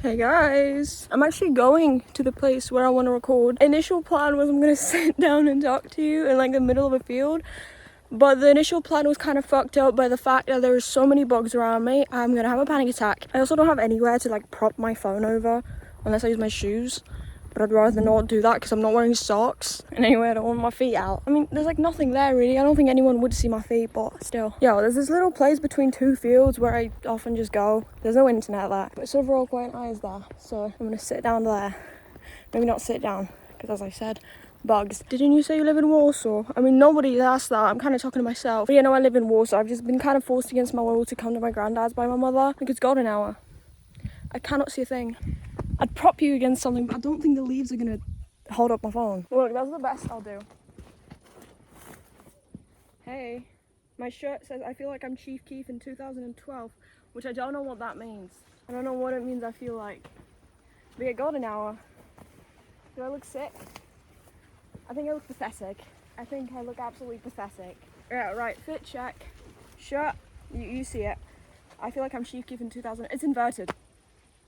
Hey guys, I'm actually going to the place where I want to record. Initial plan was I'm gonna sit down and talk to you in like the middle of a field, but the initial plan was kind of fucked up by the fact that there's so many bugs around me. I'm gonna have a panic attack. I also don't have anywhere to like prop my phone over unless I use my shoes, but I'd rather not do that because I'm not wearing socks. And anyway, I don't want my feet out. I mean, there's like nothing there really. I don't think anyone would see my feet, but still. Yeah, there's this little place between two fields where I often just go. There's no internet there, but several quite nice there. So I'm gonna sit down there. Maybe not sit down, because as I said, bugs. Didn't you say you live in Warsaw? I mean, nobody asked that. I'm kind of talking to myself. But yeah, no, I live in Warsaw. I've just been kind of forced against my will to come to my granddad's by my mother. I think it's golden hour. I cannot see a thing. I'd prop you against something, but I don't think the leaves are gonna hold up my phone. Look, that's the best I'll do. Hey, my shirt says I feel like I'm Chief Keef in 2012, which I don't know what that means. I don't know what it means I feel like. But yeah, golden hour. Do I look sick? I think I look pathetic. I think I look absolutely pathetic. Yeah, right, fit check. Shirt, you see it. I feel like I'm Chief Keef in 2000. It's inverted.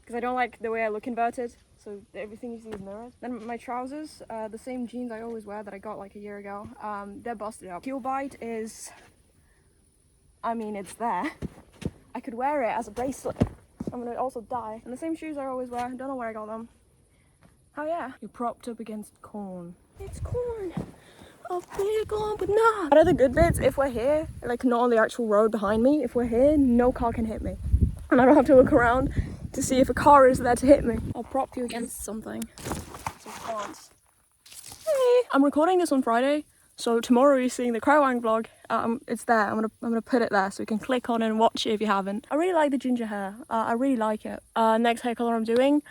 Because I don't like the way I look inverted, so everything you see is mirrored. Then my trousers, the same jeans I always wear that I got like a year ago, they're busted up. Heel bite is, I mean, it's there. I could wear it as a bracelet. I'm gonna also die. And the same shoes I always wear, don't know where I got them. Oh yeah, you're propped up against corn. It's corn. A big corn, but nah. What are the good bits? If we're here, like not on the actual road behind me, if we're here, no car can hit me. And I don't have to look around to see if a car is there to hit me. I'll prop you against something. Some plants. Hey! I'm recording this on Friday, so tomorrow you're seeing the Crowang vlog. It's there. I'm gonna put it there so you can click on it and watch it if you haven't. I really like the ginger hair. I really like it. Next hair color I'm doing,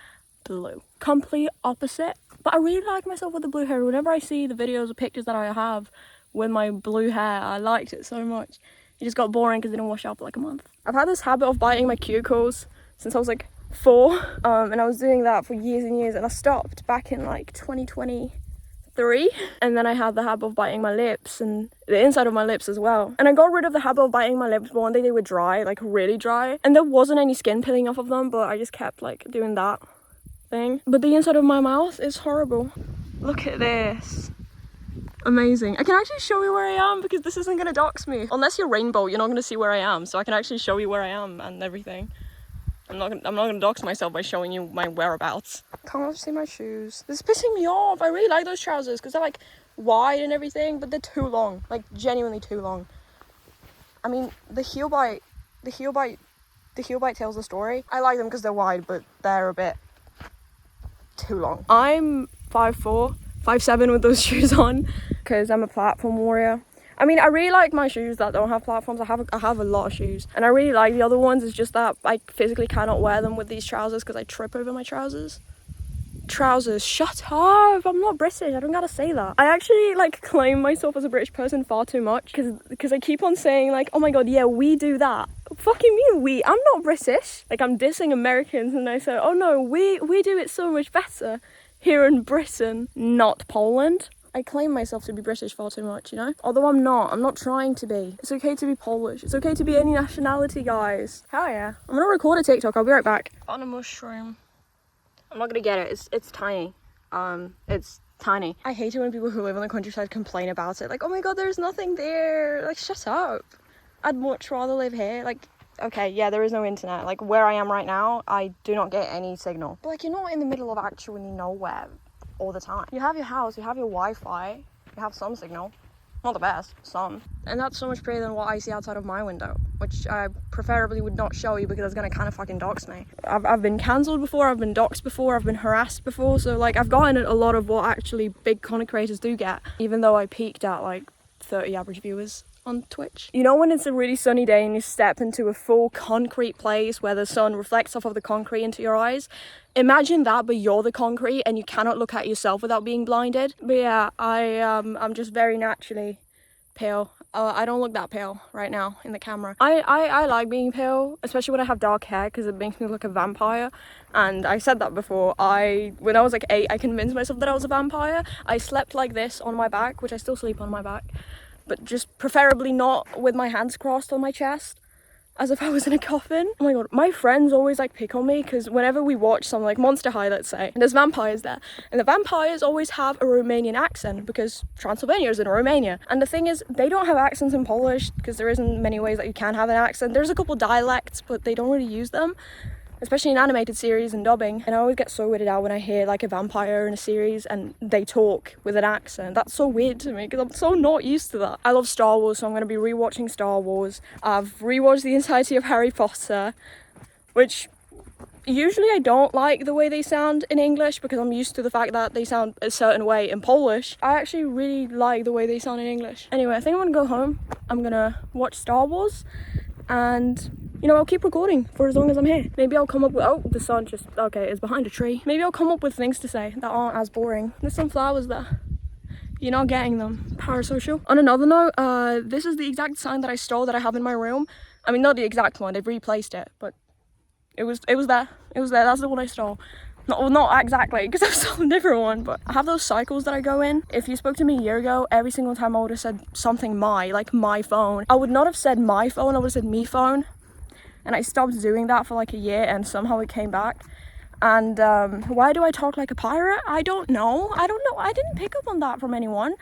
blue. Complete opposite, but I really like myself with the blue hair. Whenever I see the videos or pictures that I have with my blue hair, I liked it so much. It just got boring because it didn't wash out for like a month. I've had this habit of biting my cuticles since I was like 4, and I was doing that for years and years, and I stopped back in like 2023, and then I had the habit of biting my lips and the inside of my lips as well, and I got rid of the habit of biting my lips, but one day they were dry, like really dry, and there wasn't any skin peeling off of them, but I just kept like doing that thing. But the inside of my mouth is horrible. Look at this. Amazing. I can actually show you where I am because this isn't gonna dox me. Unless you're rainbow, you're not gonna see where I am, so I can actually show you where I am and everything. I'm not gonna dox myself by showing you my whereabouts. Can't see my shoes. This is pissing me off. I really like those trousers because they're like wide and everything, but they're too long. Like genuinely too long. I mean, the heel bite tells the story. I like them because they're wide, but they're a bit too long. I'm 5'4", 5'7" with those shoes on because I'm a platform warrior. I mean, I really like my shoes that don't have platforms. I have a lot of shoes, and I really like the other ones. It's just that I physically cannot wear them with these trousers because I trip over my trousers. Trousers, shut up! I'm not British. I don't gotta say that. I actually like claim myself as a British person far too much because I keep on saying like, oh my god, yeah, we do that. Fucking me, we. I'm not British. Like I'm dissing Americans, and I say, oh no, we do it so much better here in Britain, not Poland. I claim myself to be British far too much, you know? Although I'm not trying to be. It's okay to be Polish. It's okay to be any nationality, guys. Hell yeah. I'm gonna record a TikTok, I'll be right back. On a mushroom. I'm not gonna get it, it's tiny. It's tiny. I hate it when people who live in the countryside complain about it. Like, oh my god, there's nothing there. Like, shut up. I'd much rather live here. Like, okay, yeah, there is no internet. Like, where I am right now, I do not get any signal. But like, you're not in the middle of actually nowhere all the time. You have your house, you have your Wi-Fi, you have some signal. Not the best, some. And that's so much prettier than what I see outside of my window, which I preferably would not show you because it's gonna kind of fucking dox me. I've been cancelled before, I've been doxed before, I've been harassed before, so like I've gotten a lot of what actually big content creators do get, even though I peaked at like 30 average viewers on Twitch. You know when it's a really sunny day and you step into a full concrete place where the sun reflects off of the concrete into your eyes? Imagine that, but you're the concrete and you cannot look at yourself without being blinded. But yeah, I'm just very naturally pale. I don't look that pale right now in the camera. I like being pale, especially when I have dark hair because it makes me look like a vampire. And I said that before. When I was like 8, I convinced myself that I was a vampire. I slept like this on my back, which I still sleep on my back, but just preferably not with my hands crossed on my chest. as if I was in a coffin. Oh my god, my friends always like pick on me because whenever we watch some like Monster High, let's say, and there's vampires there, and the vampires always have a Romanian accent because Transylvania is in Romania. And the thing is, they don't have accents in Polish because there isn't many ways that you can have an accent. There's a couple dialects, but they don't really use them, especially in animated series and dubbing. And I always get so weirded out when I hear like a vampire in a series and they talk with an accent. That's so weird to me because I'm so not used to that. I love Star Wars, so I'm going to be rewatching Star Wars. I've rewatched the entirety of Harry Potter, which usually I don't like the way they sound in English because I'm used to the fact that they sound a certain way in Polish. I actually really like the way they sound in English. Anyway, I think I'm going to go home. I'm going to watch Star Wars and, you know, I'll keep recording for as long as I'm here. Maybe I'll come up with, oh, the sun just, okay, is behind a tree. Maybe I'll come up with things to say that aren't as boring. There's some flowers there. You're not getting them. Parasocial. On another note, this is the exact sign that I stole that I have in my room. I mean, not the exact one, they've replaced it, but it was there. It was there, that's the one I stole. Not exactly, because I've stolen a different one, but I have those cycles that I go in. If you spoke to me a year ago, every single time I would have said something like my phone. I would not have said my phone, I would have said me phone. And I stopped doing that for like a year and somehow it came back. And why do I talk like a pirate? I don't know. I didn't pick up on that from anyone.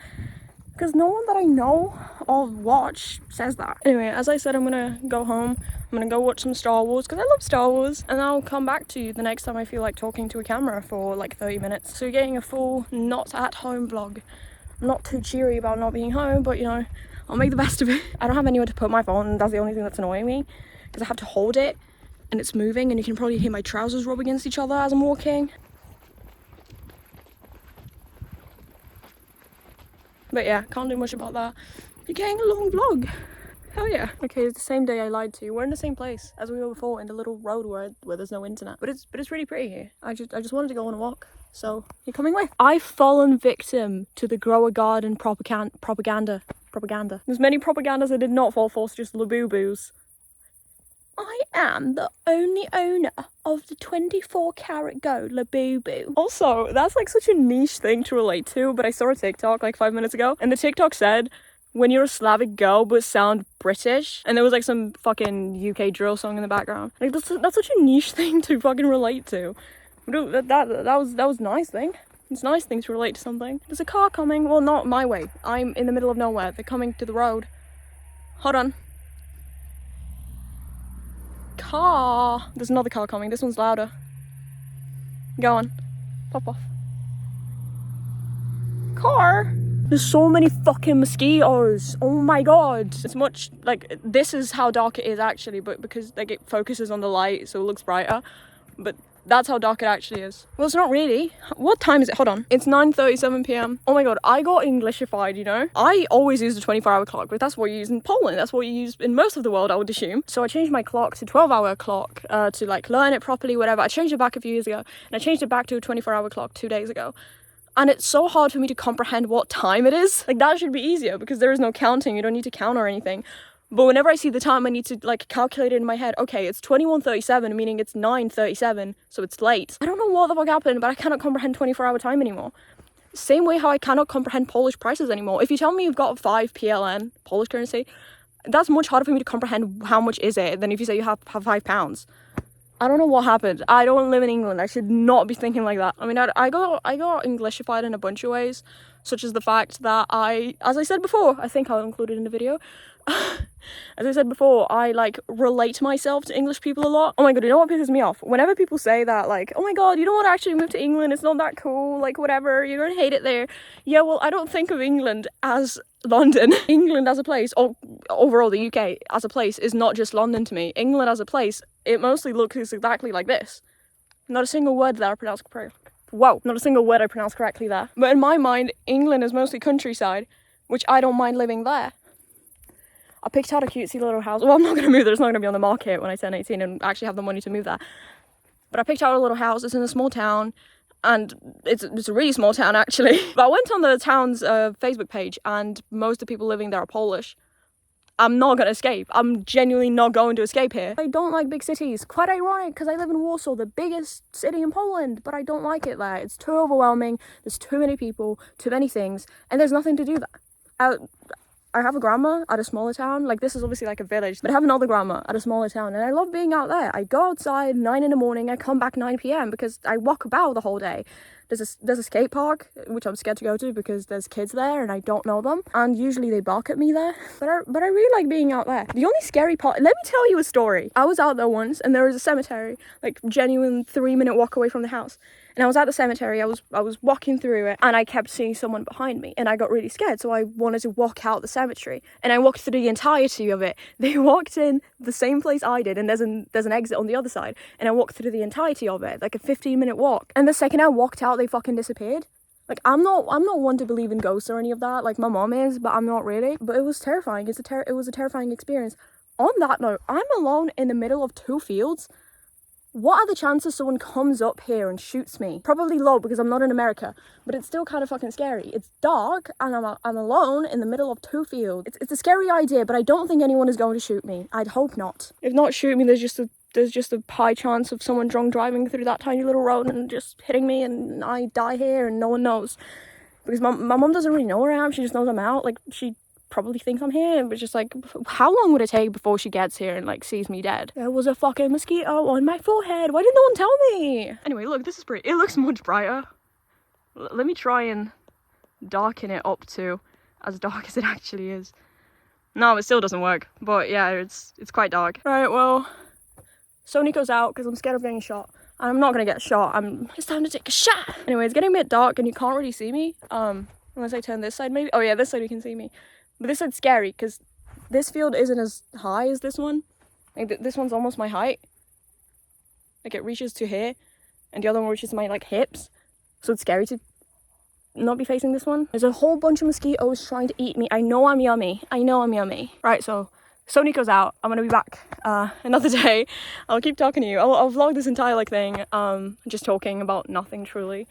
Because no one that I know or watch says that. Anyway, as I said, I'm gonna go home. I'm gonna go watch some Star Wars because I love Star Wars. And I'll come back to you the next time I feel like talking to a camera for like 30 minutes. So you're getting a full not at home vlog. I'm not too cheery about not being home, but you know, I'll make the best of it. I don't have anywhere to put my phone and that's the only thing that's annoying me. Because I have to hold it and it's moving and you can probably hear my trousers rub against each other as I'm walking. But yeah, can't do much about that. You're getting a long vlog. Hell yeah. Okay, it's the same day I lied to you. We're in the same place as we were before in the little road where there's no internet. But it's really pretty here. I just wanted to go on a walk. So you're coming with. I've fallen victim to the Grow a Garden propaganda. There's many propagandas I did not fall for, just Labubu's. I am the only owner of the 24 karat gold Labubu. Also, that's like such a niche thing to relate to, but I saw a TikTok like 5 minutes ago, and the TikTok said, when you're a Slavic girl but sound British, and there was like some fucking UK drill song in the background. Like that's such a niche thing to fucking relate to. That was a nice thing. It's a nice thing to relate to something. There's a car coming. Well, not my way. I'm in the middle of nowhere. They're coming to the road. Hold on. Car. There's another car coming. This one's louder. Go on. Pop off. Car. There's so many fucking mosquitoes. Oh my god. It's much like this is how dark it is actually, but because like it focuses on the light so it looks brighter. But that's how dark it actually is. Well, it's not really. What time is it? Hold on. It's 9:37 p.m. Oh my god, I got Englishified, you know? I always use the 24-hour clock, but that's what you use in Poland. That's what you use in most of the world, I would assume. So I changed my clock to 12-hour clock to like learn it properly, whatever. I changed it back a few years ago, and I changed it back to a 24-hour clock 2 days ago. And it's so hard for me to comprehend what time it is. Like, that should be easier because there is no counting. You don't need to count or anything. But whenever I see the time, I need to like calculate it in my head. Okay, it's 21:37, meaning it's 9:37, so it's late. I don't know what the fuck happened, but I cannot comprehend 24-hour time anymore. Same way how I cannot comprehend Polish prices anymore. If you tell me you've got 5 PLN, Polish currency, that's much harder for me to comprehend how much is it than if you say you have £5. I don't know what happened. I don't live in England. I should not be thinking like that. I mean, I got Englishified in a bunch of ways, such as the fact that as I said before, I think I'll include it in the video. As I said before, I like relate myself to English people a lot. Oh my god, you know what pisses me off? Whenever people say that, like, oh my god, you don't want to actually move to England, it's not that cool, like whatever, you're gonna hate it there. Yeah, well, I don't think of England as London. England as a place, or overall the UK as a place, is not just London to me. England as a place, it mostly looks exactly like this. Not a single word that I pronounced correctly. Whoa, not a single word I pronounced correctly there. But in my mind, England is mostly countryside, which I don't mind living there. I picked out a cutesy little house. Well, I'm not going to move there. It's not going to be on the market when I turn 18 and actually have the money to move there. But I picked out a little house. It's in a small town. And it's a really small town, actually. But I went on the town's Facebook page and most of the people living there are Polish. I'm not going to escape. I'm genuinely not going to escape here. I don't like big cities. Quite ironic because I live in Warsaw, the biggest city in Poland. But I don't like it there. It's too overwhelming. There's too many people, too many things. And there's nothing to do there. I have a grandma at a smaller town. Like, this is obviously like a village, but I have another grandma at a smaller town, and I love being out there. I go outside 9 in the morning, I come back 9 p.m. because I walk about the whole day. There's a skate park, which I'm scared to go to because there's kids there and I don't know them, and usually they bark at me there. But I really like being out there. The only scary part, let me tell you a story. I was out there once, and there was a cemetery, like genuine 3-minute walk away from the house. And I was at the cemetery, I was walking through it, and I kept seeing someone behind me, and I got really scared, so I wanted to walk out the cemetery, and I walked through the entirety of it. They walked in the same place I did, and there's an exit on the other side, and I walked through the entirety of it, like a 15-minute walk. And the second I walked out, they fucking disappeared. Like, I'm not one to believe in ghosts or any of that. Like, my mom is, but I'm not really. But it was terrifying. It was a terrifying experience. On that note, I'm alone in the middle of 2 fields. What are the chances someone comes up here and shoots me? Probably low because I'm not in America, but it's still kind of fucking scary. It's dark and I'm alone in the middle of 2 fields. It's a scary idea, but I don't think anyone is going to shoot me. I'd hope not. If not shoot me, there's just a high chance of someone drunk driving through that tiny little road and just hitting me, and I die here and no one knows. Because my mom doesn't really know where I am. She just knows I'm out. Like, she probably thinks I'm here, but just like, how long would it take before she gets here and like sees me dead? There was a fucking mosquito on my forehead. Why didn't no one tell me? Anyway, look, this is pretty. It looks much brighter. Let me try and darken it up to as dark as it actually is. No, it still doesn't work, but yeah, it's quite dark. Right, well, Sony goes out because I'm scared of getting shot. And I'm not gonna get shot. It's time to take a shot. Anyway, it's getting a bit dark and you can't really see me. Unless I turn this side maybe. Oh yeah, this side you can see me. But this side's scary because this field isn't as high as this one. Like, this one's almost my height. Like, it reaches to here, and the other one reaches my like hips. So it's scary to not be facing this one. There's a whole bunch of mosquitoes trying to eat me. I know I'm yummy. Right, so Sony goes out. I'm gonna be back another day. I'll keep talking to you. I'll vlog this entire like thing. Just talking about nothing truly.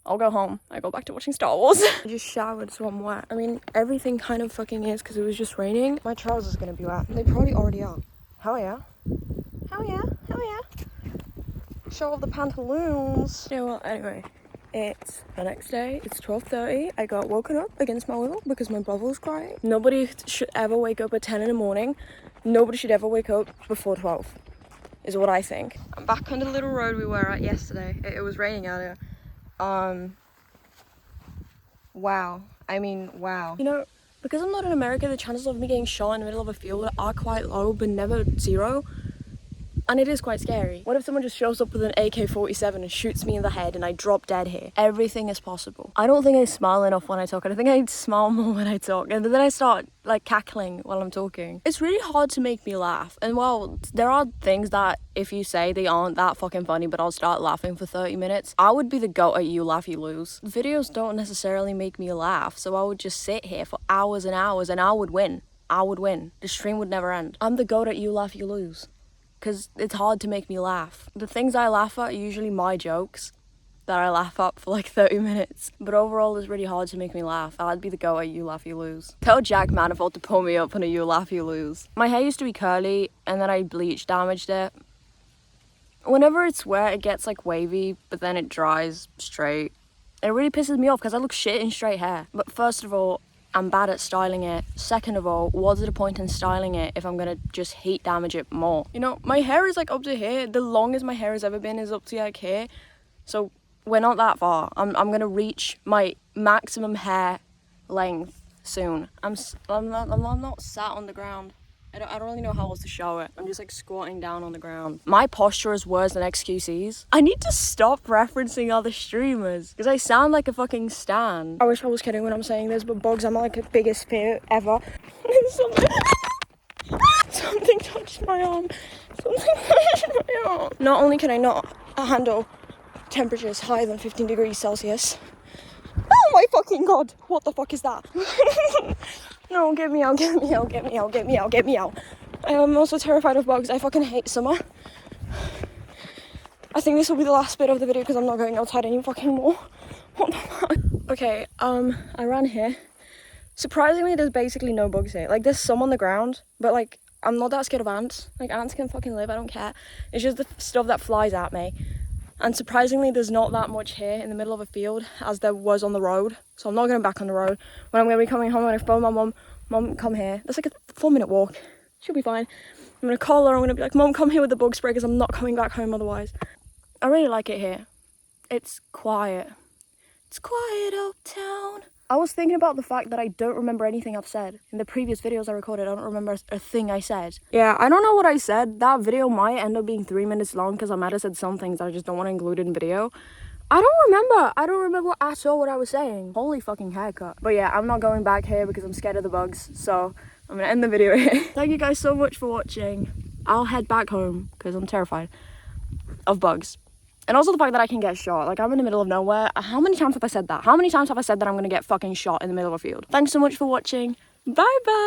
I'll go home. I go back to watching Star Wars. I just showered, so I'm wet. I mean, everything kind of fucking is because it was just raining. My trousers are gonna be wet. They probably already are. Hell yeah. Hell yeah. Hell yeah. Show off the pantaloons. You know what? Anyway, it's the next day. It's 12:30. I got woken up against my will because my brother was crying. Nobody should ever wake up at 10 in the morning. Nobody should ever wake up before 12, is what I think. I'm back on the little road we were at yesterday. It was raining earlier. Wow. I mean, wow. You know, because I'm not in America, the chances of me getting shot in the middle of a field are quite low, but never zero. And it is quite scary. What if someone just shows up with an AK-47 and shoots me in the head and I drop dead here? Everything is possible. I don't think I smile enough when I talk. I think I smile more when I talk. And then I start like cackling while I'm talking. It's really hard to make me laugh. And well, there are things that if you say they aren't that fucking funny, but I'll start laughing for 30 minutes. I would be the goat at You Laugh, You Lose. Videos don't necessarily make me laugh. So I would just sit here for hours and hours and I would win. The stream would never end. I'm the goat at You Laugh, You Lose. Because it's hard to make me laugh. The things I laugh at are usually my jokes that I laugh at for like 30 minutes. But overall, it's really hard to make me laugh. I'd be the go at You Laugh, You Lose. Tell Jack Manifold to pull me up on a You Laugh, You Lose. My hair used to be curly and then I bleach damaged it. Whenever it's wet, it gets like wavy, but then it dries straight. It really pisses me off because I look shit in straight hair. But first of all, I'm bad at styling it. Second of all, what's the point in styling it if I'm gonna just heat damage it more? You know, my hair is like up to here. The longest my hair has ever been is up to like here. So we're not that far. I'm gonna reach my maximum hair length soon. I'm not sat on the ground. I don't really know how else to show it. I'm just like squatting down on the ground. My posture is worse than XQC's. I need to stop referencing other streamers because I sound like a fucking stan. I wish I was kidding when I'm saying this, but bugs, I'm like the biggest fear ever. Something touched my arm. Not only can I not handle temperatures higher than 15 degrees Celsius. Oh my fucking god! What the fuck is that? No, get me out. I am also terrified of bugs. I fucking hate summer. I think this will be the last bit of the video because I'm not going outside any fucking more. What the fuck? Okay, I ran here. Surprisingly, there's basically no bugs here. Like, there's some on the ground, but like, I'm not that scared of ants. Like, ants can fucking live, I don't care. It's just the stuff that flies at me. And surprisingly, there's not that much here in the middle of a field as there was on the road. So I'm not going back on the road. When I'm going to be coming home, I'm going to phone my mum, Mom, come here. That's like a 4-minute walk. She'll be fine. I'm gonna call her. I'm gonna be like, Mom, come here with the bug spray because I'm not coming back home otherwise. I really like it here. It's quiet. It's quiet uptown. I was thinking about the fact that I don't remember anything I've said. In the previous videos I recorded, I don't remember a thing I said. Yeah, I don't know what I said. That video might end up being 3 minutes long because I might have said some things that I just don't want to include in video. I don't remember. I don't remember at all what I was saying. Holy fucking haircut. But yeah, I'm not going back here because I'm scared of the bugs. So I'm gonna end the video here. Thank you guys so much for watching. I'll head back home because I'm terrified of bugs. And also the fact that I can get shot. Like, I'm in the middle of nowhere. How many times have I said that? How many times have I said that I'm gonna get fucking shot in the middle of a field? Thanks so much for watching. Bye bye.